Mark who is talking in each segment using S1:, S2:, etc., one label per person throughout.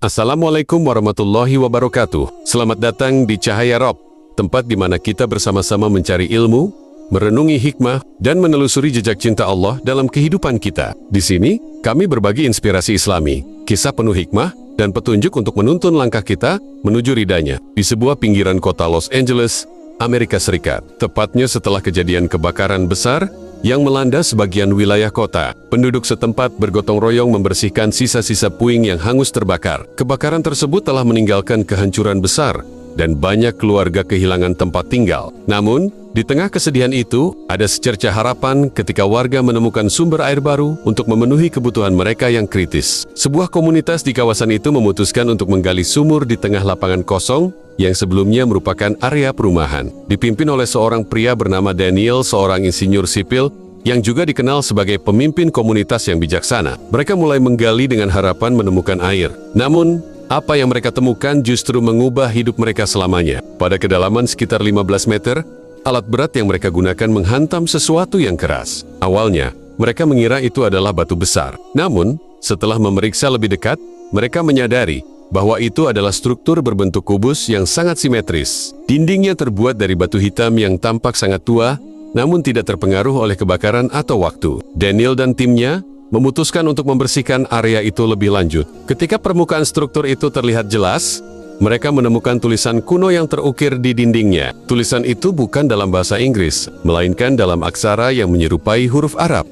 S1: Assalamualaikum warahmatullahi wabarakatuh. Selamat datang di Cahaya Rob, tempat di mana kita bersama-sama mencari ilmu, merenungi hikmah, dan menelusuri jejak cinta Allah dalam kehidupan kita. Di sini, kami berbagi inspirasi Islami, kisah penuh hikmah, dan petunjuk untuk menuntun langkah kita menuju ridanya di sebuah pinggiran kota Los Angeles, Amerika Serikat. Tepatnya setelah kejadian kebakaran besar yang melanda sebagian wilayah kota. Penduduk setempat bergotong royong membersihkan sisa-sisa puing yang hangus terbakar. Kebakaran tersebut telah meninggalkan kehancuran besar dan banyak keluarga kehilangan tempat tinggal. Namun, di tengah kesedihan itu, ada secerca harapan ketika warga menemukan sumber air baru untuk memenuhi kebutuhan mereka yang kritis. Sebuah komunitas di kawasan itu memutuskan untuk menggali sumur di tengah lapangan kosong yang sebelumnya merupakan area perumahan. Dipimpin oleh seorang pria bernama Daniel, seorang insinyur sipil yang juga dikenal sebagai pemimpin komunitas yang bijaksana. Mereka mulai menggali dengan harapan menemukan air. Namun, apa yang mereka temukan justru mengubah hidup mereka selamanya. Pada kedalaman sekitar 15 meter, alat berat yang mereka gunakan menghantam sesuatu yang keras. Awalnya, mereka mengira itu adalah batu besar. Namun, setelah memeriksa lebih dekat, mereka menyadari bahwa itu adalah struktur berbentuk kubus yang sangat simetris. Dindingnya terbuat dari batu hitam yang tampak sangat tua, namun tidak terpengaruh oleh kebakaran atau waktu. Daniel dan timnya memutuskan untuk membersihkan area itu lebih lanjut. Ketika permukaan struktur itu terlihat jelas, mereka menemukan tulisan kuno yang terukir di dindingnya. Tulisan itu bukan dalam bahasa Inggris, melainkan dalam aksara yang menyerupai huruf Arab.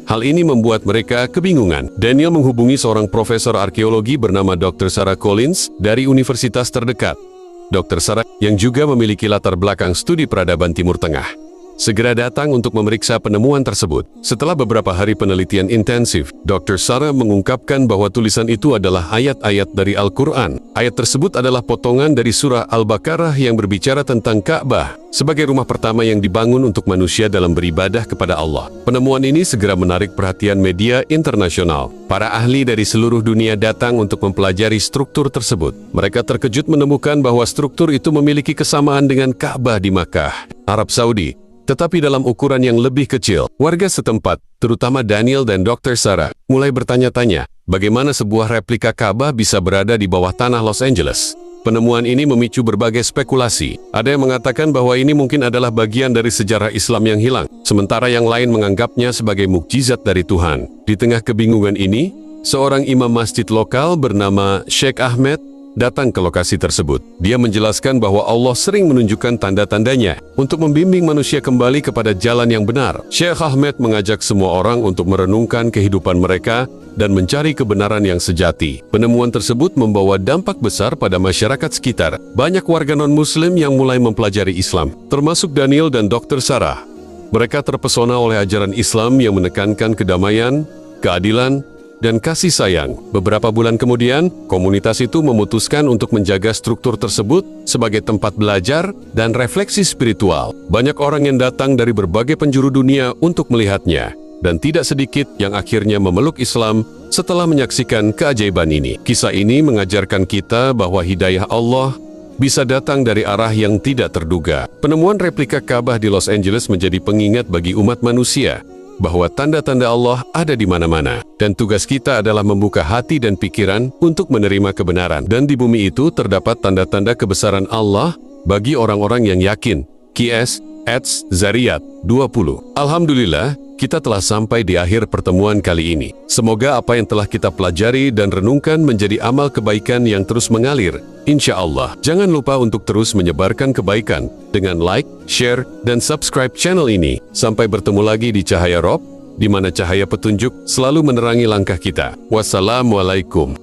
S1: Hal ini membuat mereka kebingungan. Daniel menghubungi seorang profesor arkeologi bernama Dr. Sarah Collins dari universitas terdekat. Dr. Sarah, yang juga memiliki latar belakang studi peradaban Timur Tengah, segera datang untuk memeriksa penemuan tersebut. Setelah beberapa hari penelitian intensif, Dr. Sarah mengungkapkan bahwa tulisan itu adalah ayat-ayat dari Al-Quran. Ayat tersebut adalah potongan dari surah Al-Baqarah yang berbicara tentang Ka'bah sebagai rumah pertama yang dibangun untuk manusia dalam beribadah kepada Allah. Penemuan ini segera menarik perhatian media internasional. Para ahli dari seluruh dunia datang untuk mempelajari struktur tersebut. Mereka terkejut menemukan bahwa struktur itu memiliki kesamaan dengan Ka'bah di Makkah, Arab Saudi, tetapi dalam ukuran yang lebih kecil. Warga setempat, terutama Daniel dan Dr. Sarah, mulai bertanya-tanya, bagaimana sebuah replika Ka'bah bisa berada di bawah tanah Los Angeles. Penemuan ini memicu berbagai spekulasi. Ada yang mengatakan bahwa ini mungkin adalah bagian dari sejarah Islam yang hilang, sementara yang lain menganggapnya sebagai mukjizat dari Tuhan. Di tengah kebingungan ini, seorang imam masjid lokal bernama Sheikh Ahmed datang ke lokasi tersebut. Dia menjelaskan bahwa Allah sering menunjukkan tanda-tandanya untuk membimbing manusia kembali kepada jalan yang benar. Sheikh Ahmed mengajak semua orang untuk merenungkan kehidupan mereka dan mencari kebenaran yang sejati. Penemuan tersebut membawa dampak besar pada masyarakat sekitar. Banyak warga non-Muslim yang mulai mempelajari Islam, termasuk Daniel dan Dr. Sarah. Mereka terpesona oleh ajaran Islam yang menekankan kedamaian, keadilan, dan kasih sayang. Beberapa bulan kemudian, komunitas itu memutuskan untuk menjaga struktur tersebut sebagai tempat belajar dan refleksi spiritual. Banyak orang yang datang dari berbagai penjuru dunia untuk melihatnya, dan tidak sedikit yang akhirnya memeluk Islam setelah menyaksikan keajaiban ini. Kisah ini mengajarkan kita bahwa hidayah Allah bisa datang dari arah yang tidak terduga. Penemuan replika Ka'bah di Los Angeles menjadi pengingat bagi umat manusia bahwa tanda-tanda Allah ada di mana-mana, dan tugas kita adalah membuka hati dan pikiran untuk menerima kebenaran. Dan di bumi itu terdapat tanda-tanda kebesaran Allah bagi orang-orang yang yakin. Qs. Ats. Zariyat 20. Alhamdulillah, kita telah sampai di akhir pertemuan kali ini. Semoga apa yang telah kita pelajari dan renungkan menjadi amal kebaikan yang terus mengalir, insya Allah. Jangan lupa untuk terus menyebarkan kebaikan dengan like, share, dan subscribe channel ini. Sampai bertemu lagi di Cahaya Rob, di mana cahaya petunjuk selalu menerangi langkah kita. Wassalamualaikum.